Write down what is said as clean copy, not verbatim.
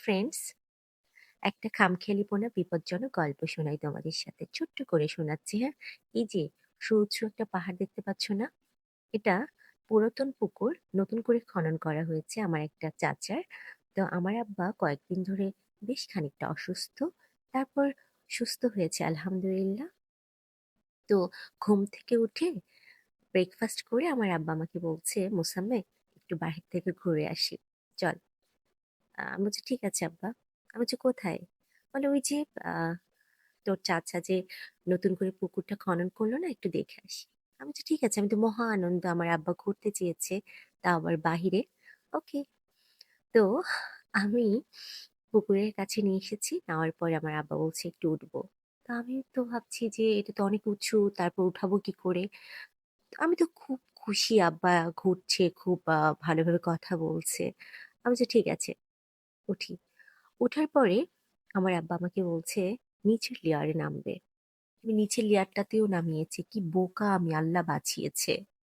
Friends, একটা খামখেয়ালিপনা বিপজ্জনক গল্প শোনাই তোমাদের সাথে। ছোট্ট করে শোনাচ্ছি, হ্যাঁ? এই যে সুউচ্চ একটা পাহাড় দেখতে পাচ্ছ না? এটা পুরাতন পুকুর, নতুন করে খনন করা হয়েছে আমার একটা চাচার। তো আমার আব্বা কয়েকদিন ধরে বেশ খানিকটা অসুস্থ। তারপর সুস্থ হয়েছে আলহামদুলিল্লাহ। তো ঘুম থেকে উঠে ব্রেকফাস্ট করে আমার আব্বা আমাকে বলছে, "মোসাম্মেক, একটু বাহির থেকে ঘুরে আসি। চল।" আমি বলছি, "ঠিক আছে আব্বা।" আমি বলছি, "কোথায়?" বলে, "ওই যে আহ তোর চাচা যে নতুন করে পুকুরটা খনন করলো না, একটু দেখে আসি।" আমি বলছি, "ঠিক আছে।" আমি তো মহা আনন্দ, আমার আব্বা ঘুরতে চেয়েছে, তা আবার বাহিরে। ওকে। তো আমি পুকুরের কাছে নিয়ে এসেছি, নেওয়ার পরে আমার আব্বা বলছে একটু উঠবো। তো আমি তো ভাবছি যে এটা তো অনেক উঁচু, তারপর উঠাবো কি করে। তো আমি তো খুব খুশি, আব্বা ঘুরছে, খুব ভালোভাবে কথা বলছে। আমি বলছি, ঠিক আছে, উঠি। ওঠার পরে আমার আব্বা আমাকে বলছে নিচের লেয়ারে নামবে। আমি নিচের লেয়ারটাতেও নামিয়েছি। কি বোকা আমি, আল্লাহ বাঁচিয়েছে।